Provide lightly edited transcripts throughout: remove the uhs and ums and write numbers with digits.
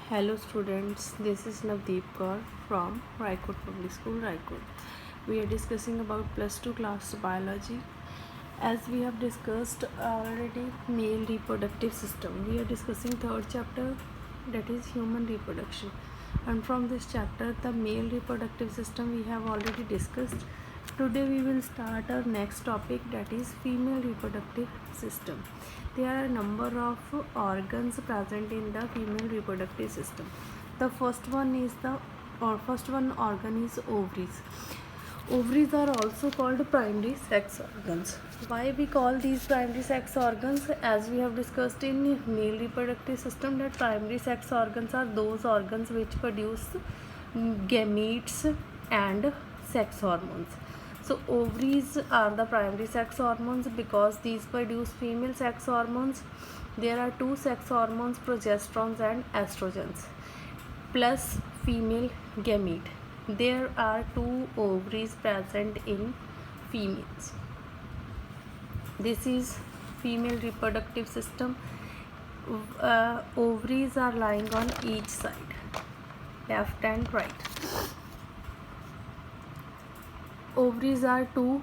Hello students, this is Navdeep Kaur from Raikot Public School, Raikot. We are discussing about plus 2 class biology. As we have discussed already male reproductive system, we are discussing third chapter, that is human reproduction. And from this chapter, the male reproductive system we have already discussed. Today we will start our next topic, that is female reproductive system. There are a number of organs present in the female reproductive system. The first one organ is ovaries. Ovaries are also called primary sex organs. Why we call these primary sex organs? As we have discussed in male reproductive system, that primary sex organs are those organs which produce gametes and sex hormones. So ovaries are the primary sex hormones because these produce female sex hormones. There are two sex hormones, progesterones and estrogens, plus female gamete. There are two ovaries present in females. This is female reproductive system. Ovaries are lying on each side, left and right. Ovaries are two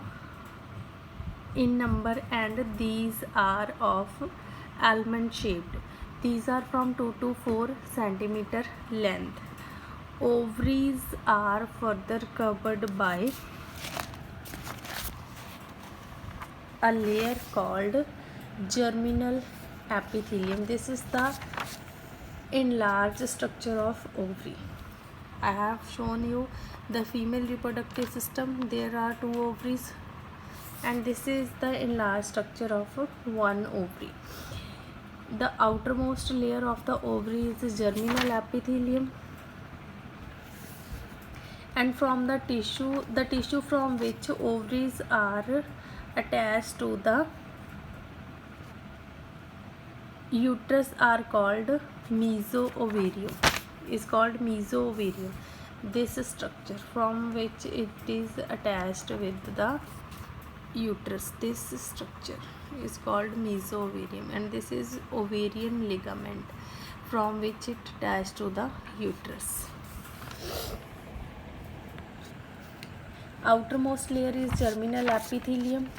in number and these are of almond shaped. These are from 2 to 4 centimeter length. Ovaries are further covered by a layer called germinal epithelium. This is the enlarged structure of ovary. I have shown you the female reproductive system. There are two ovaries and this is the enlarged structure of one ovary. The outermost layer of the ovary is germinal epithelium, and from the tissue from which ovaries are attached to the uterus are called mesoovarium. This structure from which it is attached with the uterus, this structure is called mesoovarium, and this is ovarian ligament from which it attached to the uterus. Outermost layer is germinal epithelium,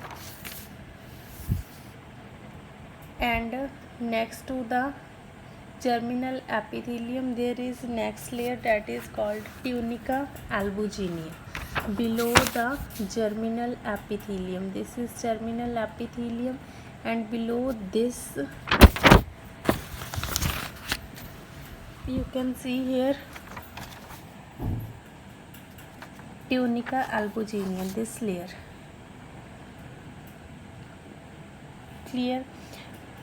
and next to the germinal epithelium there is next layer that is called tunica albuginea. Below the germinal epithelium, this is germinal epithelium, and below this you can see here tunica albuginea, this layer. Clear?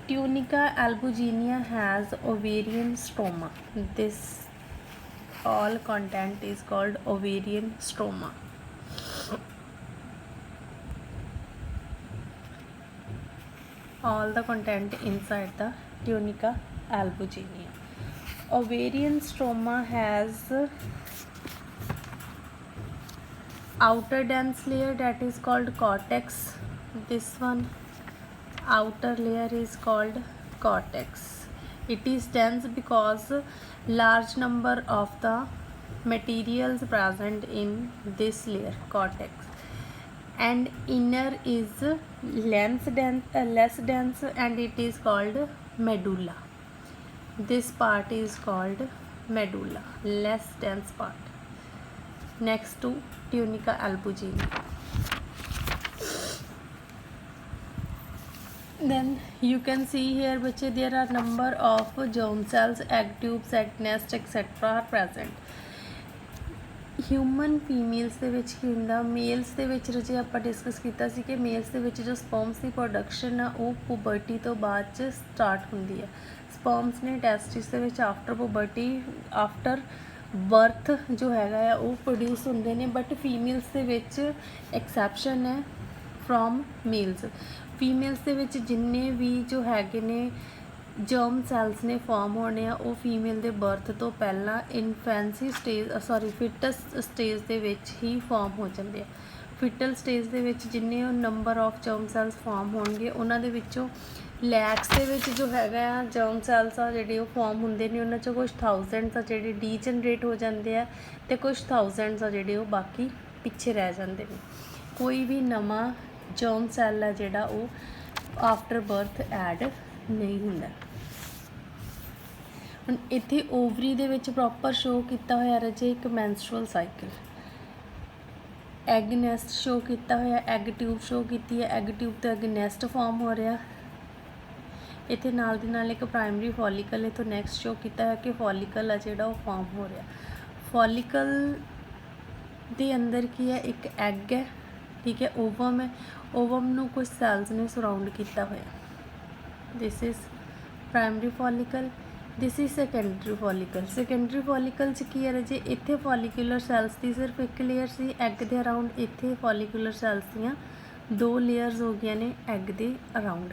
Tunica albuginea has ovarian stroma. This all content is called ovarian stroma. All the content inside the tunica albuginea. Ovarian stroma has outer dense layer that is called cortex. This one outer layer is called cortex. It is dense because large number of the materials present in this layer, cortex, and inner is less dense and it is called medulla. This part is called medulla, less dense part, next to tunica albuginea. Then you can see here which there are number of germ cells, egg tubes, egg nest, etc. are present. Human females ਦੇ ਵਿੱਚ ਕੀ ਹੁੰਦਾ, mails ਦੇ ਵਿੱਚ ਜੇ ਆਪਾਂ discuss ਕੀਤਾ ਸੀ ਕਿ mails ਦੇ ਵਿੱਚ ਜੋ ਸਪਰਮਸ ਦੀ ਪ੍ਰੋਡਕਸ਼ਨ ਆ ਉਹ ਪੁਬਰਟੀ ਤੋਂ ਬਾਅਦ 'ਚ ਸਟਾਰਟ ਹੁੰਦੀ ਹੈ. ਸਪਰਮਸ ਨੇ ਟੈਸਟਿਸ ਦੇ ਵਿੱਚ ਆਫਟਰ ਬਰਥ ਜੋ ਹੈਗਾ ਆ ਉਹ ਪ੍ਰੋਡਿਊਸ ਹੁੰਦੇ ਨੇ, ਬਟ ਫੀਮੇਲਸ ਦੇ ਵਿੱਚ ਐਕਸੈਪਸ਼ਨ ਹੈ ਫਰੋਮ ਮੇਲਸ. ਫੀਮੇਲਸ ਦੇ ਵਿੱਚ ਜਿੰਨੇ ਵੀ ਜੋ ਹੈਗੇ ਨੇ ਜਰਮ ਸੈਲਸ ਨੇ ਫਾਰਮ ਹੋਣੇ ਆ ਉਹ ਫੀਮੇਲ ਦੇ ਬਰਥ ਤੋਂ ਪਹਿਲਾਂ ਫਿਟਸ ਸਟੇਜ ਦੇ ਵਿੱਚ ਹੀ ਫਾਰਮ ਹੋ ਜਾਂਦੇ ਆ. ਫਿਟਲ ਸਟੇਜ ਦੇ ਵਿੱਚ ਜਿੰਨੇ number of germ cells form ਹੋਣਗੇ ਉਹਨਾਂ ਦੇ ਵਿੱਚੋਂ ਲੈਕਸ ਦੇ ਵਿੱਚ ਜੋ ਹੈਗਾ ਆ ਜਰਮ ਸੈਲਸ ਆ ਜਿਹੜੇ ਉਹ ਫਾਰਮ ਹੁੰਦੇ ਨੇ, ਉਹਨਾਂ 'ਚੋਂ ਕੁਛ ਥਾਊਜ਼ੈਂਡਸ ਆ ਜਿਹੜੇ ਡੀਜਨਰੇਟ ਹੋ ਜਾਂਦੇ ਆ ਅਤੇ ਕੁਛ ਥਾਊਜ਼ੈਂਡਸ ਆ ਜਿਹੜੇ ਉਹ ਬਾਕੀ ਪਿੱਛੇ ਰਹਿ ਜਾਂਦੇ ਨੇ। ਕੋਈ ਵੀ ਨਵਾਂ ਜਰਮ ਸੈੱਲ ਆ ਜਿਹੜਾ ਉਹ ਆਫਟਰ ਬਰਥ ਐਡ ਨਹੀਂ ਹੁੰਦਾ। ਹੁਣ ਇੱਥੇ ਓਵਰੀ ਦੇ ਵਿੱਚ ਪ੍ਰੋਪਰ ਸ਼ੋ ਕੀਤਾ ਹੋਇਆ ਰਾਜੇ ਇੱਕ ਮੈਂਸਟਰੁਅਲ ਸਾਈਕਲ, ਐਗ ਨੈਸਟ ਸ਼ੋ ਕੀਤਾ ਹੋਇਆ, ਐਗ ਟਿਊਬ ਸ਼ੋ ਕੀਤੀ ਹੈ, ਐਗ ਟਿਊਬ ਤੋਂ ਐਗ ਨੈਸਟ ਫਾਰਮ ਹੋ ਰਿਹਾ। ਇੱਥੇ ਨਾਲ ਦੀ ਨਾਲ ਇੱਕ ਪ੍ਰਾਇਮਰੀ ਫੋਲੀਕਲ ਇੱਥੋਂ ਨੈਕਸਟ ਸ਼ੋ ਕੀਤਾ ਹੈ ਕਿ ਫੋਲੀਕਲ ਆ ਜਿਹੜਾ ਉਹ ਫਾਰਮ ਹੋ ਰਿਹਾ। ਫੋਲੀਕਲ ਦੇ ਅੰਦਰ ਕੀ ਹੈ, ਇੱਕ ਐਗ ਹੈ, ਠੀਕ ਹੈ, ਓਵਮ ਹੈ, ਓਵਮ ਨੂੰ ਕੁਝ ਸੈਲਸ ਨੇ ਸਰਾਊਂਡ ਕੀਤਾ ਹੋਇਆ। This is primary follicle, this is secondary follicle. Secondary follicle 'ਚ ਕੀ ਹੈ ਰਾਜੇ, ਇੱਥੇ ਫੋਲੀਕੂਲਰ ਸੈਲਸ ਦੀ ਸਿਰਫ ਇੱਕ ਲੇਅਰ ਸੀ ਐਗ ਦੇ ਅਰਾਊਂਡ, ਇੱਥੇ ਫੋਲੀਕੂਲਰ ਸੈਲਸ ਦੀਆਂ 2 ਲੇਅਰਸ ਹੋ ਗਈਆਂ ਨੇ ਐਗ ਦੇ ਅਰਾਊਂਡ।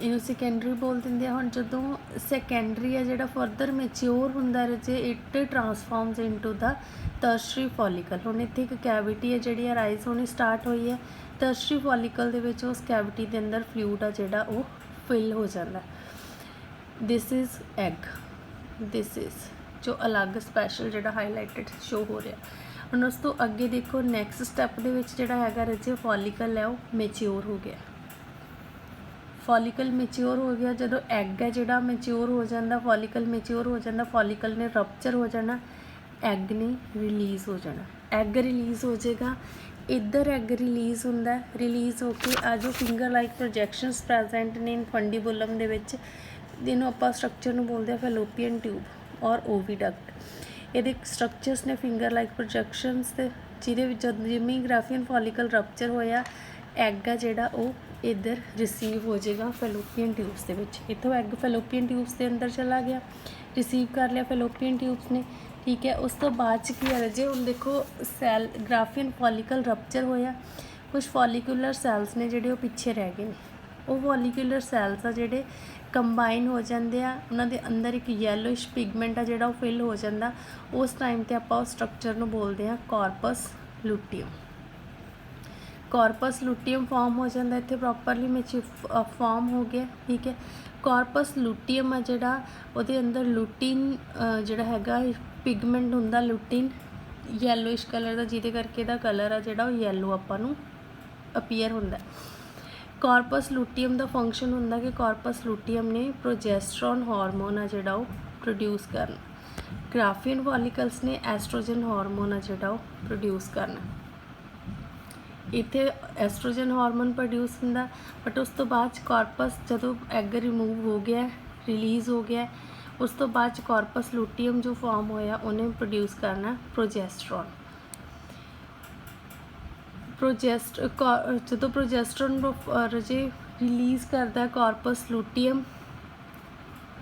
ਇਹਨੂੰ ਸੈਕੰਡਰੀ ਬੋਲ ਦਿੰਦੇ ਆ। ਹੁਣ ਜਦੋਂ ਸੈਕੰਡਰੀ ਆ ਜਿਹੜਾ ਫਰਦਰ ਮੈਚਿਓਰ ਹੁੰਦਾ ਰਾਜੇ, ਇਟ ਟਰਾਂਸਫਾਰਮਸ ਇਨਟੂ ਦਾ ਟਰਸ਼ਰੀ ਫੋਲੀਕਲ। ਹੁਣ ਇੱਥੇ ਇੱਕ ਕੈਵਿਟੀ ਹੈ ਜਿਹੜੀ ਆ ਰਾਈਜ਼ ਹੋਣੀ ਸਟਾਰਟ ਹੋਈ ਹੈ। ਟਰਸ਼ਰੀ ਫੋਲੀਕਲ ਦੇ ਵਿੱਚ ਉਸ ਕੈਵਿਟੀ ਦੇ ਅੰਦਰ ਫਲੂਇਡ ਆ ਜਿਹੜਾ ਉਹ ਫਿਲ ਹੋ ਜਾਂਦਾ। This is egg, this is ਜੋ ਅਲੱਗ ਸਪੈਸ਼ਲ ਜਿਹੜਾ ਹਾਈਲਾਈਟਡ ਸ਼ੋ ਹੋ ਰਿਹਾ। ਹੁਣ ਉਸ ਤੋਂ ਅੱਗੇ ਦੇਖੋ ਨੈਕਸਟ ਸਟੈਪ ਦੇ ਵਿੱਚ ਜਿਹੜਾ ਹੈਗਾ ਰਾਜੇ ਫੋਲੀਕਲ ਹੈ ਉਹ ਮੈਚਿਓਰ ਹੋ ਗਿਆ। ਫੋਲੀਕਲ ਮੈਚਿਓਰ ਹੋ ਗਿਆ, ਜਦੋਂ ਐਗ ਹੈ ਜਿਹੜਾ ਮੈਚਿਓਰ ਹੋ ਜਾਂਦਾ, ਫੋਲੀਕਲ ਮੈਚਿਓਰ ਹੋ ਜਾਂਦਾ, ਫੋਲੀਕਲ ਨੇ ਰਪਚਰ ਹੋ ਜਾਣਾ, ਐਗ ਨੇ ਰਿਲੀਜ਼ ਹੋ ਜਾਣਾ। ਐਗ ਰਿਲੀਜ਼ ਹੋ ਜਾਏਗਾ, ਇੱਧਰ ਐਗ ਰਿਲੀਜ਼ ਹੁੰਦਾ, ਰਿਲੀਜ਼ ਹੋ ਕੇ ਆ ਜੋ ਫਿੰਗਰ ਲਾਈਕ ਪ੍ਰੋਜੈਕਸ਼ਨਸ ਪ੍ਰੈਜ਼ੈਂਟ ਨੇ ਇਨਫੰਡੀਬੁਲਮ ਦੇ ਵਿੱਚ, ਜਿਹਨੂੰ ਆਪਾਂ ਸਟਰਕਚਰ ਨੂੰ ਬੋਲਦੇ ਆ ਫੈਲੋਪੀਅਨ ਟਿਊਬ ਔਰ ਓਵੀਡਕਟ। ਇਹਦੇ ਸਟਰਕਚਰਸ ਨੇ ਫਿੰਗਰ ਲਾਈਕ ਪ੍ਰੋਜੈਕਸ਼ਨਸ ਤੇ, ਜਿਹਦੇ ਵਿੱਚ ਜਿਵੇਂ ਗ੍ਰਾਫੀਅਨ ਫੋਲੀਕਲ ਰਪਚਰ ਹੋਇਆ, ਐਗ ਆ ਜਿਹੜਾ ਉਹ ਇੱਧਰ ਰਿਸੀਵ ਹੋ ਜਾਏਗਾ ਫੈਲੋਪੀਅਨ ਟਿਊਬਸ ਦੇ ਵਿੱਚ। ਇੱਥੋਂ ਐਗ ਫੈਲੋਪੀਅਨ ਟਿਊਬਸ ਦੇ ਅੰਦਰ ਚਲਾ ਗਿਆ, ਰਿਸੀਵ ਕਰ ਲਿਆ ਫੈਲੋਪੀਅਨ ਟਿਊਬਸ ਨੇ, ਠੀਕ ਹੈ। ਉਸ ਤੋਂ ਬਾਅਦ 'ਚ ਕੀ ਹੈ ਰਾਜੇ, ਹੁਣ ਦੇਖੋ ਸੈਲ ਗ੍ਰਾਫੀਅਨ ਫੋਲੀਕਲ ਰਪਚਰ ਹੋਇਆ, ਕੁਛ ਫੋਲੀਕੂਲਰ ਸੈਲਸ ਨੇ ਜਿਹੜੇ ਉਹ ਪਿੱਛੇ ਰਹਿ ਗਏ ਨੇ। ਉਹ ਫੋਲੀਕੂਲਰ ਸੈਲਸ ਆ ਜਿਹੜੇ ਕੰਬਾਈਨ ਹੋ ਜਾਂਦੇ ਆ, ਉਹਨਾਂ ਦੇ ਅੰਦਰ ਇੱਕ ਯੈਲੋਇਸ਼ ਪਿਗਮੈਂਟ ਆ ਜਿਹੜਾ ਉਹ ਫਿਲ ਹੋ ਜਾਂਦਾ। ਉਸ ਟਾਈਮ 'ਤੇ ਆਪਾਂ ਉਸ ਸਟਰਕਚਰ ਨੂੰ ਬੋਲਦੇ ਹਾਂ ਕਾਰਪਸ ਲੂਟੀਅਮ। ਕਾਰਪਸ ਲੂਟੀਅਮ ਫਾਰਮ ਹੋ ਜਾਂਦਾ ਇੱਥੇ ਪ੍ਰੋਪਰਲੀ ਵਿੱਚ ਫਾਰਮ ਹੋ ਗਿਆ, ਠੀਕ ਹੈ। ਕਾਰਪਸ ਲੂਟੀਅਮ ਆ ਜਿਹੜਾ, ਉਹਦੇ ਅੰਦਰ ਲੂਟੀਨ ਜਿਹੜਾ ਹੈਗਾ ਪਿਗਮੈਂਟ ਹੁੰਦਾ, ਲੂਟੀਨ ਯੈਲੋਇਸ਼ ਕਲਰ ਦਾ, ਜਿਹਦੇ ਕਰਕੇ ਇਹਦਾ ਕਲਰ ਆ ਜਿਹੜਾ ਉਹ ਯੈਲੋ ਆਪਾਂ ਨੂੰ ਅਪੀਅਰ ਹੁੰਦਾ। ਕਾਰਪਸ ਲੂਟੀਅਮ ਦਾ ਫੰਕਸ਼ਨ ਹੁੰਦਾ ਕਿ ਕਾਰਪਸ ਲੂਟੀਅਮ ਨੇ ਪ੍ਰੋਜੈਸਟਰੋਨ ਹਾਰਮੋਨ ਆ ਜਿਹੜਾ ਉਹ ਪ੍ਰੋਡਿਊਸ ਕਰਨਾ। ਗ੍ਰਾਫੀਅਨ ਫੋਲੀਕਲਸ ਨੇ ਐਸਟ੍ਰੋਜਨ ਹਾਰਮੋਨ ਆ ਜਿਹੜਾ ਉਹ ਪ੍ਰੋਡਿਊਸ ਕਰਨਾ। ਇੱਥੇ ਐਸਟ੍ਰੋਜਨ ਹਾਰਮੋਨ ਪ੍ਰੋਡਿਊਸ ਹੁੰਦਾ, ਬਟ ਉਸ ਤੋਂ ਬਾਅਦ 'ਚ ਕਾਰਪਸ ਜਦੋਂ ਐਗ ਰਿਮੂਵ ਹੋ ਗਿਆ, ਰਿਲੀਜ਼ ਹੋ ਗਿਆ, ਉਸ ਤੋਂ ਬਾਅਦ 'ਚ ਕਾਰਪਸ ਲੂਟੀਅਮ ਜੋ ਫਾਰਮ ਹੋਇਆ ਉਹਨੇ ਪ੍ਰੋਡਿਊਸ ਕਰਨਾ ਪ੍ਰੋਜੈਸਟਰੋਨ। ਜਦੋਂ ਪ੍ਰੋਜੈਸਟਰੋਨ ਰਜੇ ਰਿਲੀਜ਼ ਕਰਦਾ ਕਾਰਪਸ ਲੂਟੀਅਮ,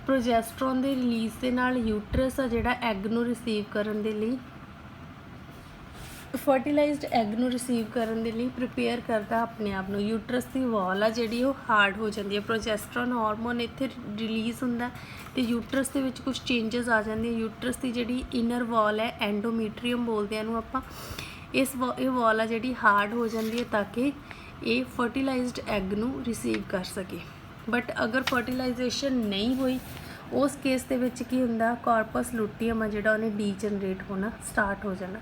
ਪ੍ਰੋਜੈਸਟਰੋਨ ਦੇ ਰਿਲੀਜ਼ ਦੇ ਨਾਲ ਯੂਟਰਸ ਆ ਜਿਹੜਾ ਐਗ ਨੂੰ ਰਿਸੀਵ ਕਰਨ ਦੇ ਲਈ, ਫਰਟੀਲਾਈਜ਼ਡ ਐਗ ਨੂੰ ਰਿਸੀਵ ਕਰਨ ਦੇ ਲਈ ਪ੍ਰੀਪੇਅਰ ਕਰਦਾ ਆਪਣੇ ਆਪ ਨੂੰ। ਯੂਟਰਸ ਦੀ ਵਾਲ ਆ ਜਿਹੜੀ ਉਹ ਹਾਰਡ ਹੋ ਜਾਂਦੀ ਹੈ, ਪ੍ਰੋਜੈਸਟਰੋਨ ਹਾਰਮੋਨ ਇੱਥੇ ਰਿਲੀਜ਼ ਹੁੰਦਾ ਅਤੇ ਯੂਟਰਸ ਦੇ ਵਿੱਚ ਕੁਝ ਚੇਂਜਸ ਆ ਜਾਂਦੀਆਂ। ਯੂਟਰਸ ਦੀ ਜਿਹੜੀ ਇਨਰ ਵਾਲ ਹੈ, ਐਂਡੋਮੀਟਰੀਅਮ ਬੋਲਦੇ ਆ ਇਹਨੂੰ ਆਪਾਂ, ਇਹ ਵਾਲ ਆ ਜਿਹੜੀ ਹਾਰਡ ਹੋ ਜਾਂਦੀ ਹੈ ਤਾਂ ਕਿ ਇਹ ਫਰਟੀਲਾਈਜ਼ਡ ਐਗ ਨੂੰ ਰਿਸੀਵ ਕਰ ਸਕੇ। ਬਟ ਅਗਰ ਫਰਟੀਲਾਈਜੇਸ਼ਨ ਨਹੀਂ ਹੋਈ, ਉਸ ਕੇਸ ਦੇ ਵਿੱਚ ਕੀ ਹੁੰਦਾ, ਕਾਰਪਸ ਲੂਟੀਅਮ ਆ ਜਿਹੜਾ ਉਹਨੇ ਡੀਜਨਰੇਟ ਹੋਣਾ ਸਟਾਰਟ ਹੋ ਜਾਣਾ।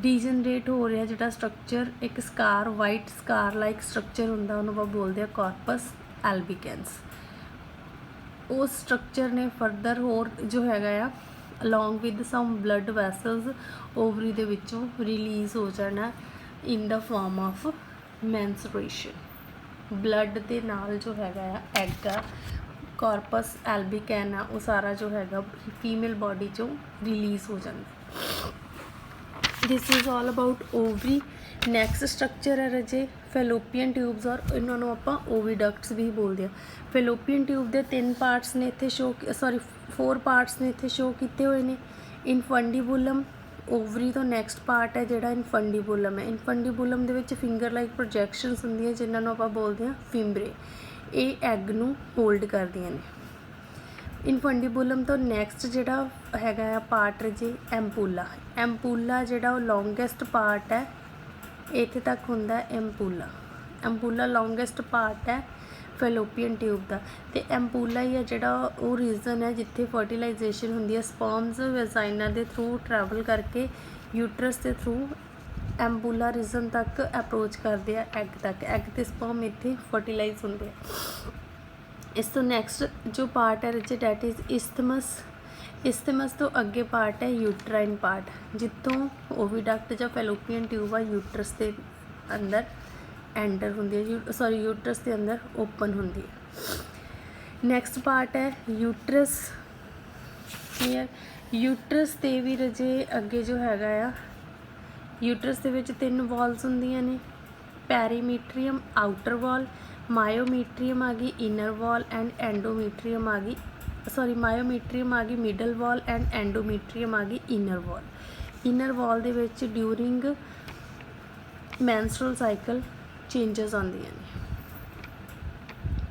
ਡੀਜਨਰੇਟ ਹੋ ਰਿਹਾ ਜਿਹੜਾ ਸਟਰਕਚਰ, ਇੱਕ ਸਕਾਰ, ਵਾਈਟ ਸਕਾਰ ਲਾਈਕ ਸਟਰਕਚਰ ਹੁੰਦਾ, ਉਹਨੂੰ ਆਪਾਂ ਬੋਲਦੇ ਆ ਕਾਰਪਸ ਐਲਬੀਕੈਂਸ। ਉਸ ਸਟਰਕਚਰ ਨੇ ਫਰਦਰ ਹੋਰ ਜੋ ਹੈਗਾ ਆ along with some blood vessels ovary ਦੇ ਵਿੱਚੋਂ ਰਿਲੀਜ਼ ਹੋ ਜਾਣਾ in the form of menstruation। Blood ਦੇ ਨਾਲ ਜੋ ਹੈਗਾ ਆ ਐਗ ਆ, ਕਾਰਪਸ ਐਲਬੀਕੈਨ ਆ, ਉਹ ਸਾਰਾ ਜੋ ਹੈਗਾ ਫੀਮੇਲ ਬਾਡੀ 'ਚੋਂ ਰਿਲੀਜ਼ ਹੋ ਜਾਂਦਾ। This is all about ovary. Next structure ਹੈ ਰਾਜੇ ਫੈਲੋਪੀਅਨ ਟਿਊਬਸ, ਔਰ ਇਹਨਾਂ ਨੂੰ ਆਪਾਂ ਓਵੀਡਕਟਸ ਵੀ ਬੋਲਦੇ ਹਾਂ। ਫੈਲੋਪੀਅਨ ਟਿਊਬ ਦੇ 3 ਪਾਰਟਸ ਨੇ ਇੱਥੇ ਸ਼ੋ, 4 ਪਾਰਟਸ ਨੇ ਇੱਥੇ ਸ਼ੋ ਕੀਤੇ ਹੋਏ ਨੇ। ਇਨਫੰਡੀਬੁਲਮ, ਓਵਰੀ ਤੋਂ ਨੈਕਸਟ ਪਾਰਟ ਹੈ ਜਿਹੜਾ ਇਨਫੰਡੀਬੁਲਮ ਹੈ। ਇਨਫੰਡੀਬੁਲਮ ਦੇ ਵਿੱਚ ਫਿੰਗਰ ਲਾਈਕ ਪ੍ਰੋਜੈਕਸ਼ਨਸ ਹੁੰਦੀਆਂ ਜਿਨ੍ਹਾਂ ਨੂੰ ਆਪਾਂ ਬੋਲਦੇ ਹਾਂ ਫਿੰਬਰੇ, ਇਹ ਐਗ ਨੂੰ ਹੋਲਡ ਕਰਦੀਆਂ ਨੇ। ਇਨਫੰਡੀਬੁਲਮ ਤੋਂ ਨੈਕਸਟ ਜਿਹੜਾ ਹੈਗਾ ਆ ਪਾਰਟ ਜੀ ਐਂਪੂਲਾ। ਐਂਪੂਲਾ ਜਿਹੜਾ ਉਹ ਲੌਂਗੈਸਟ ਪਾਰਟ ਹੈ, ਇੱਥੇ ਤੱਕ ਹੁੰਦਾ ਐਂਪੂਲਾ। ਐਂਪੂਲਾ ਲੌਂਗੈਸਟ ਪਾर्ट है ਫੈਲੋਪੀਅਨ ਟਿਊਬ ਦਾ, ਤੇ ਐਂਪੂਲਾ ਹੀ ਹੈ ਜਿਹੜਾ ਉਹ ਰੀਜ਼ਨ ਹੈ ਜਿੱਥੇ ਫਰਟੀਲਾਈਜੇਸ਼ਨ ਹੁੰਦੀ ਹੈ। ਸਪਰਮਸ ਵੈਜਾਈਨਾ ਦੇ ਥਰੂ ਟਰੈਵਲ ਕਰਕੇ ਯੂਟਰਸ ਦੇ ਥਰੂ ਐਂਪੂਲਾ ਰੀਜ਼ਨ ਤੱਕ ਅਪਰੋਚ ਕਰਦੇ ਆ ਐਗ ਤੱਕ। ਐਗ ਤੇ ਸਪਰਮ ਇੱਥੇ ਫਰਟੀਲਾਈਜ਼ ਹੁੰਦੇ ਆ। ਇਸ ਤੋਂ ਨੈਕਸਟ ਜੋ ਪਾर्ट ਹੈ ਰਿਚ ਡੈਟ ਇਜ਼ ਇਸਥਮਸ। ਇਸਥਮਸ ਤੋਂ ਅੱਗੇ ਪਾर्ट ਹੈ ਯੂਟਰਾਈਨ ਪਾर्ट, ਜਿੱਥੋਂ ਓਵੀਡਕਟ ਜਾਂ ਫੈਲੋਪੀਅਨ ਟਿਊਬ ਆ ਯੂਟਰਸ ਦੇ ਅੰਦਰ ਐਂਟਰ ਹੁੰਦੀ ਹੈ, ਯੂਟਰਸ ਦੇ ਅੰਦਰ ਓਪਨ ਹੁੰਦੀ ਹੈ। ਨੈਕਸਟ ਪਾर्ट ਹੈ ਯੂਟਰਸ। ਕਲੀਅਰ। ਯੂਟਰਸ 'ਤੇ ਵੀ ਰਜੇ ਅੱਗੇ ਜੋ ਹੈਗਾ ਆ, ਯੂਟਰਸ ਦੇ ਵਿੱਚ 3 ਵਾਲਸ ਹੁੰਦੀਆਂ ਨੇ, ਪੈਰੀਮੀਟਰੀਅਮ ਆਊਟਰ ਵਾਲ, ਮਾਇਓਮੀਟਰੀਅਮ ਆ ਗਈ ਇਨਰ ਵਾਲ ਐਂਡ ਐਂਡੋਮੀਟਰੀਅਮ ਆ ਗਈ, ਮਾਇਓਮੀਟਰੀਅਮ ਆ ਗਈ ਮਿਡਲ ਵਾਲ ਐਂਡ ਐਂਡੋਮੀਟਰੀਅਮ ਆ ਗਈ ਇਨਰ ਵਾਲ। ਇਨਰ ਵਾਲ ਦੇ ਵਿੱਚ ਡਿਊਰਿੰਗ ਮੈਂਸਟਰਲ ਸਾਈਕਲ ਚੇਂਜਸ ਆਉਂਦੀਆਂ ਨੇ।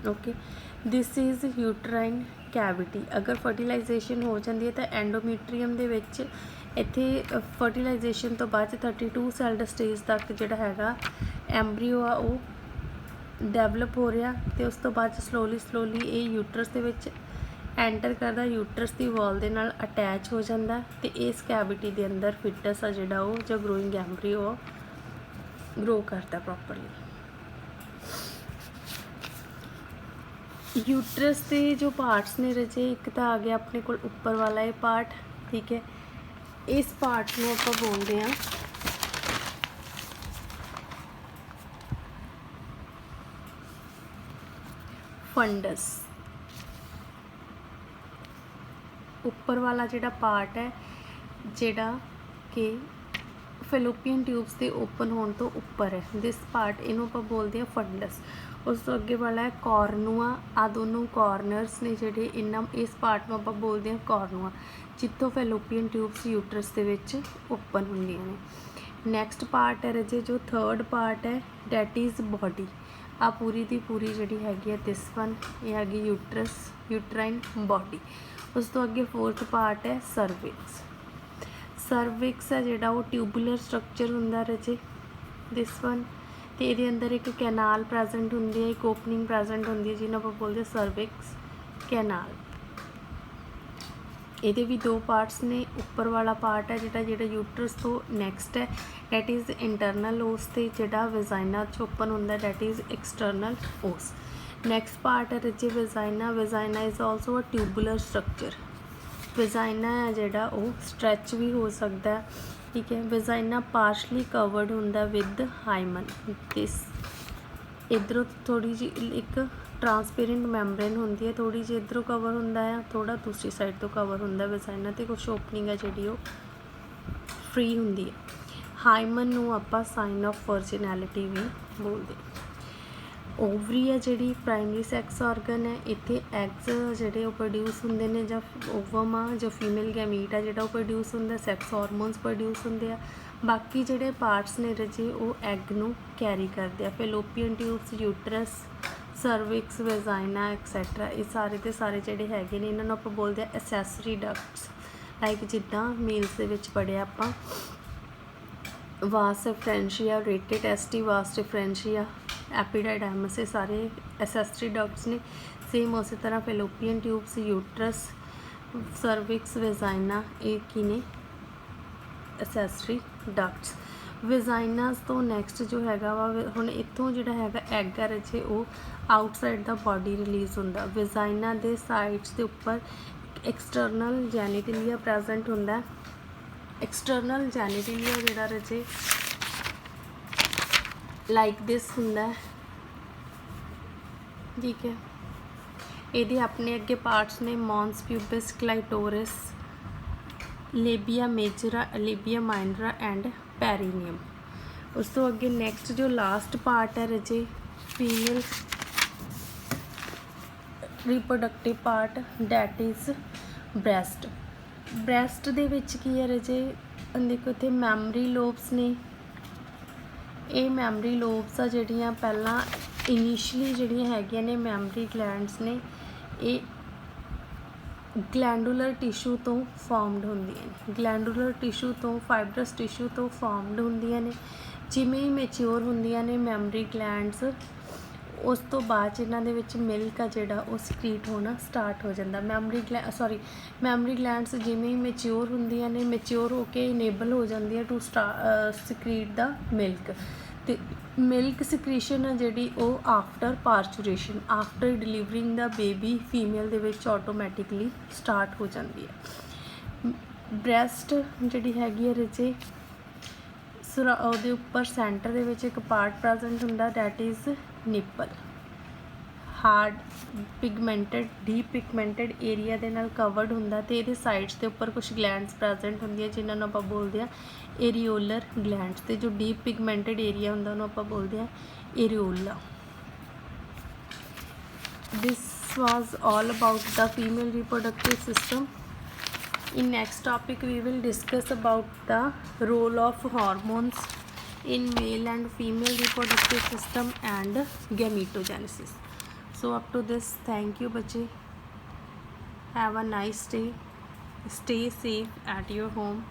Okay, this is uterine cavity. ਅਗਰ ਫਰਟੀਲਾਈਜੇਸ਼ਨ ਹੋ ਜਾਂਦੀ ਹੈ ਤਾਂ ਐਂਡੋਮੀਟਰੀਅਮ ਦੇ ਵਿੱਚ ਇੱਥੇ ਫਰਟੀਲਾਈਜੇਸ਼ਨ ਤੋਂ ਬਾਅਦ 32 ਸੈਲਡ ਸਟੇਜ ਤੱਕ ਜਿਹੜਾ ਹੈਗਾ ਐਂਬਰੀਓ ਆ ਉਹ ਡਿਵੈਲਪ ਹੋ ਰਿਹਾ, ਤੇ ਉਸ ਤੋਂ ਬਾਅਦ ਸਲੋਲੀ ਇਹ ਯੂਟਰਸ ਦੇ ਵਿੱਚ ਐਂਟਰ ਕਰਦਾ, ਯੂਟਰਸ ਦੀ ਵਾਲ ਦੇ ਨਾਲ ਅਟੈਚ ਹੋ ਜਾਂਦਾ, ਤੇ ਇਸ ਕੈਵਿਟੀ ਦੇ ਅੰਦਰ ਫਿਟਸ ਆ ਜਿਹੜਾ ਉਹ ਜਾਂ ਗਰੋਇੰਗ ਐਂਬਰੀਓ ਗਰੋ ਕਰਦਾ ਪ੍ਰੋਪਰਲੀ। ਯੂਟਰਸ ਦੇ ਜੋ ਪਾਰਟਸ ਨੇ ਰਜੇ, ਇੱਕ ਤਾਂ ਆ ਗਿਆ ਆਪਣੇ ਕੋਲ ਉੱਪਰ ਵਾਲਾ ਇਹ ਪਾर्ट, ਠੀਕ ਹੈ। ਇਸ ਪਾर्ट ਨੂੰ ਆਪਾਂ ਬੋਲਦੇ ਹਾਂ ਫੰਡਸ। ਉੱਪਰ ਵਾਲਾ ਜਿਹੜਾ ਪਾर्ट ਹੈ ਜਿਹੜਾ ਕਿ ਫੈਲੋਪੀਅਨ ਟਿਊਬਸ ਦੇ ਓਪਨ ਹੋਣ ਤੋਂ ਉੱਪਰ ਹੈ, ਦਿਸ ਪਾर्ट ਇਹਨੂੰ ਆਪਾਂ ਬੋਲਦੇ ਹਾਂ ਫੰਡਸ। ਉਸ ਤੋਂ ਅੱਗੇ ਵਾਲਾ ਹੈ ਕੋਰਨੂਆ। ਆ ਦੋਨੋਂ ਕਾਰਨਰਸ ਨੇ ਜਿਹੜੇ ਇਹਨਾਂ, ਇਸ ਪਾर्ट ਨੂੰ ਆਪਾਂ ਬੋਲਦੇ ਹਾਂ ਕੋਰਨੂਆ, ਜਿੱਥੋਂ ਫੈਲੋਪੀਅਨ ਟਿਊਬਸ ਯੂਟਰਸ ਦੇ ਵਿੱਚ ਓਪਨ ਹੁੰਦੀਆਂ ਨੇ। ਨੈਕਸਟ ਪਾर्ट ਹੈ ਰਜੇ ਜੋ ਥਰਡ ਪਾर्ट ਹੈ ਡੈਟ ਇਜ਼ ਬੋਡੀ। ਆ ਪੂਰੀ ਦੀ ਪੂਰੀ ਜਿਹੜੀ ਹੈਗੀ ਹੈ ਦਿਸ ਵਨ, ਇਹ ਹੈਗੀ ਯੂਟਰਸ, ਯੂਟਰਾਈਨ ਬੋਡੀ। ਉਸ ਤੋਂ ਅੱਗੇ ਫੋਰਥ ਪਾर्ट ਹੈ ਸਰਵਿਕਸ। ਸਰਵਿਕਸ ਹੈ ਜਿਹੜਾ ਉਹ ਟਿਊਬੂਲਰ ਸਟਰਕਚਰ ਹੁੰਦਾ ਰਜੇ, ਦਿਸ ਵਨ, ਤੇ ਇਹਦੇ ਅੰਦਰ ਇੱਕ ਕੈਨਾਲ ਪ੍ਰੈਜ਼ੈਂਟ ਹੁੰਦੀ ਹੈ, ਇੱਕ ਓਪਨਿੰਗ ਪ੍ਰੈਜ਼ੈਂਟ ਹੁੰਦੀ ਹੈ ਜਿਹਨੂੰ ਆਪਾਂ ਬੋਲਦੇ ਸਰਵਿਕਸ ਕੈਨਾਲ। ਇਹਦੇ ਵੀ 2 ਪਾर्ट्स ਨੇ। ਉੱਪਰ ਵਾਲਾ ਪਾर्ट ਹੈ ਜਿਹੜਾ ਯੂਟਰਸ ਤੋਂ ਨੈਕਸਟ ਹੈ ਡੈਟ ਇਜ਼ ਇੰਟਰਨਲ ਓਸ, ਤੇ ਜਿਹੜਾ ਵੈਜਾਈਨਾ 'ਚ ਓਪਨ ਹੁੰਦਾ ਡੈਟ ਇਜ਼ ਐਕਸਟਰਨਲ ਓਸ। ਨੈਕਸਟ ਪਾर्ट ਹੈ ਰਜੇ ਵੈਜਾਈਨਾ। ਵੈਜਾਈਨਾ ਇਜ਼ ਆਲਸੋ ਅ ਟਿਊਬੂਲਰ ਸਟਰਕਚਰ। ਵੈਜਾਈਨਾ ਹੈ ਜਿਹੜਾ ਉਹ ਸਟ੍ਰੈਚ ਵੀ ਹੋ ਸਕਦਾ ਹੈ, ਠੀਕ ਹੈ। ਵੈਜਾਈਨਾ ਪਾਰਸ਼ਲੀ ਕਵਰਡ ਹੁੰਦਾ ਵਿਦ ਹਾਈਮਨ, ਦਿਸ ਇੱਧਰੋਂ ਥੋੜ੍ਹੀ ਜਿਹੀ ਇੱਕ ਟਰਾਂਸਪੇਰੈਂਟ ਮੈਂਬਰੇਨ ਹੁੰਦੀ ਹੈ, ਥੋੜ੍ਹੀ ਜਿਹੀ ਇੱਧਰੋਂ ਕਵਰ ਹੁੰਦਾ ਆ, ਥੋੜ੍ਹਾ ਦੂਸਰੀ ਸਾਈਡ ਤੋਂ ਕਵਰ ਹੁੰਦਾ ਵੈਜਾਈਨਾ, ਤੇ ਕੁਛ ਓਪਨਿੰਗ ਹੈ ਜਿਹੜੀ ਉਹ ਫ੍ਰੀ ਹੁੰਦੀ ਹੈ। ਹਾਈਮਨ ਨੂੰ ਆਪਾਂ ਸਾਈਨ ਆਫ ਵਰਜਿਨੈਲਿਟੀ ਵੀ ਬੋਲਦੇ। ਓਵਰੀ ਹੈ ਜਿਹੜੀ ਪ੍ਰਾਇਮਰੀ ਸੈਕਸ ਆਰਗਨ ਹੈ, ਇੱਥੇ ਐਗਸ ਜਿਹੜੇ ਉਹ ਪ੍ਰੋਡਿਊਸ ਹੁੰਦੇ ਨੇ, ਜਾਂ ਓਵਮ ਆ ਜਾਂ ਫੀਮੇਲ ਗੈਮੀਟ ਆ ਜਿਹੜਾ ਉਹ ਪ੍ਰੋਡਿਊਸ ਹੁੰਦਾ, ਸੈਕਸ ਹਾਰਮੋਨਸ ਪ੍ਰੋਡਿਊਸ ਹੁੰਦੇ ਆ। ਬਾਕੀ ਜਿਹੜੇ ਪਾर्ट्स ਨੇ ਰਜੇ ਉਹ ਐਗ ਨੂੰ ਕੈਰੀ ਕਰਦੇ ਆ। ਫੈਲੋਪੀਅਨ ਟਿਊਬਸ, ਯੂਟਰਸ, ਸਰਵਿਕਸ, ਵੈਜਾਈਨਾ ਐਕਸੈਟਰਾ, ਇਹ ਸਾਰੇ ਦੇ ਸਾਰੇ ਜਿਹੜੇ ਹੈਗੇ ਨੇ ਇਹਨਾਂ ਨੂੰ ਆਪਾਂ ਬੋਲਦੇ ਆ ਐਸੈਸਰੀ ਡਕਟਸ। ਲਾਈਕ ਜਿੱਦਾਂ ਮੇਲਸ ਦੇ ਵਿੱਚ ਪੜ੍ਹਿਆ ਆਪਾਂ ਵਾਸ ਡਿਫਰੈਂਸ਼ੀਆ, ਰੇਟਡ ਐਸਟੀ ਵਾਸ ਡਿਫਰੈਂਸ਼ੀਆ, ਐਪੀਡਾਈਡੈਮਸ, ਇਹ ਸਾਰੇ ਐਸੈਸਰੀ ਡਕਟਸ ਨੇ। ਸੇਮ ਉਸੇ ਤਰ੍ਹਾਂ ਫੈਲੋਪੀਅਨ ਟਿਊਬਸ, ਯੂਟਰਸ, ਸਰਵਿਕਸ, ਵੈਜਾਈਨਾ, ਇਹ ਕੀ ਨੇ ਐਸੈਸਰੀ ਡਕਟਸ। ਵੈਜਾਈਨਾਸ ਤੋਂ ਨੈਕਸਟ ਜੋ ਹੈਗਾ ਵਾ, ਹੁਣ ਇੱਥੋਂ ਜਿਹੜਾ ਹੈਗਾ ਐਗ ਆ ਰਜੇ ਉਹ ਆਊਟਸਾਈਡ ਦਾ ਬਾਡੀ ਰਿਲੀਜ਼ ਹੁੰਦਾ। ਵੈਜਾਈਨਾ ਦੇ ਸਾਈਡਸ ਦੇ ਉੱਪਰ ਐਕਸਟਰਨਲ ਜੈਨੀਟੀਲੀਆ ਪ੍ਰੈਜ਼ੈਂਟ ਹੁੰਦਾ। ਐਕਸਟਰਨਲ ਜੈਨੀਟੀਲੀਆ ਜਿਹੜਾ ਰਜੇ ਲਾਈਕ ਦਿਸ ਹੁੰਦਾ, ਠੀਕ ਹੈ। ਇਹਦੇ ਆਪਣੇ ਅੱਗੇ ਪਾर्ट्स ਨੇ ਮੌਨਸ ਪਿਊਬਿਸ, ਕਲਾਈਟੋਰਿਸ, ਲੇਬੀਆ ਮੇਜਰਾ, ਲੇਬੀਆ ਮਾਈਨਰਾ ਐਂਡ ਪੈਰੀਨੀਅਮ। ਉਸ ਤੋਂ ਅੱਗੇ ਨੈਕਸਟ ਜੋ ਲਾਸਟ ਪਾर्ट ਹੈ ਰਜੇ female reproductive part that is breast. Breast ਦੇ ਵਿੱਚ ਕੀ ਹੈ ਰਜੇ, ਦੇਖੋ ਇੱਥੇ ਮੈਮਰੀ ਲੋਬਸ ਨੇ। ਇਹ ਮੈਮਰੀ ਲੋਬਸ ਆ ਜਿਹੜੀਆਂ ਪਹਿਲਾਂ ਇਨੀਸ਼ੀਅਲੀ ਜਿਹੜੀਆਂ ਹੈਗੀਆਂ ਨੇ ਮੈਮਰੀ ਗਲੈਂਡਸ ਨੇ, ਇਹ ਗਲੈਂਡੂਲਰ ਟਿਸ਼ੂ ਤੋਂ ਫਾਰਮਡ ਹੁੰਦੀਆਂ ਨੇ, ਗਲੈਂਡੂਲਰ ਟਿਸ਼ੂ ਤੋਂ, ਫਾਈਬਰਸ ਟਿਸ਼ੂ ਤੋਂ ਫਾਰਮਡ ਹੁੰਦੀਆਂ ਨੇ। ਜਿਵੇਂ ਹੀ ਮੈਚਿਓਰ ਹੁੰਦੀਆਂ ਨੇ ਮੈਮਰੀ ਗਲੈਂਡਸ, ਉਸ ਤੋਂ ਬਾਅਦ 'ਚ ਇਹਨਾਂ ਦੇ ਵਿੱਚ ਮਿਲਕ ਆ ਜਿਹੜਾ ਉਹ ਸਕਰੀਟ ਹੋਣਾ ਸਟਾਰਟ ਹੋ ਜਾਂਦਾ। ਮੈਮਰੀ ਗਲੈਂਡਸ ਜਿਵੇਂ ਹੀ ਮੈਚਿਓਰ ਹੁੰਦੀਆਂ ਨੇ, ਮੈਚਿਓਰ ਹੋ ਕੇ ਇਨੇਬਲ ਹੋ ਜਾਂਦੀਆਂ ਟੂ ਸਕਰੀਟ ਦਾ ਮਿਲਕ। ਅਤੇ ਮਿਲਕ ਸਕ੍ਰੀਸ਼ਨ ਆ ਜਿਹੜੀ ਉਹ ਆਫਟਰ ਪਾਰਚੂਰੇਸ਼ਨ, ਆਫਟਰ ਡਿਲੀਵਰਿੰਗ ਦਾ ਬੇਬੀ ਫੀਮੇਲ ਦੇ ਵਿੱਚ ਆਟੋਮੈਟਿਕਲੀ ਸਟਾਰਟ ਹੋ ਜਾਂਦੀ ਹੈ। ਬ੍ਰੈਸਟ ਜਿਹੜੀ ਹੈਗੀ ਹੈ ਰਚੇ ਉਹਦੇ ਉੱਪਰ ਸੈਂਟਰ ਦੇ ਵਿੱਚ ਇੱਕ ਪਾਰਟ ਪ੍ਰੈਜ਼ੈਂਟ ਹੁੰਦਾ, that is nipple. Hard pigmented deep pigmented area ਦੇ ਨਾਲ ਕਵਰਡ ਹੁੰਦਾ, ਅਤੇ ਇਹਦੇ ਸਾਈਡਸ ਦੇ ਉੱਪਰ ਕੁਝ ਗਲੈਂਡਸ ਪ੍ਰੈਜ਼ੈਂਟ ਹੁੰਦੀਆਂ ਜਿਨ੍ਹਾਂ ਨੂੰ ਆਪਾਂ ਬੋਲਦੇ ਹਾਂ ਏਰੀਓਲਰ ਗਲੈਂਡਸ, ਅਤੇ ਜੋ ਡੀਪ ਪਿਗਮੈਂਟਡ ਏਰੀਆ ਹੁੰਦਾ ਉਹਨੂੰ ਆਪਾਂ ਬੋਲਦੇ ਹਾਂ areola. This was all about the female reproductive system. In next topic we will discuss about the role of hormones in male and female reproductive system and gametogenesis. So up to this, thank you bache, have a nice day, stay safe at your home.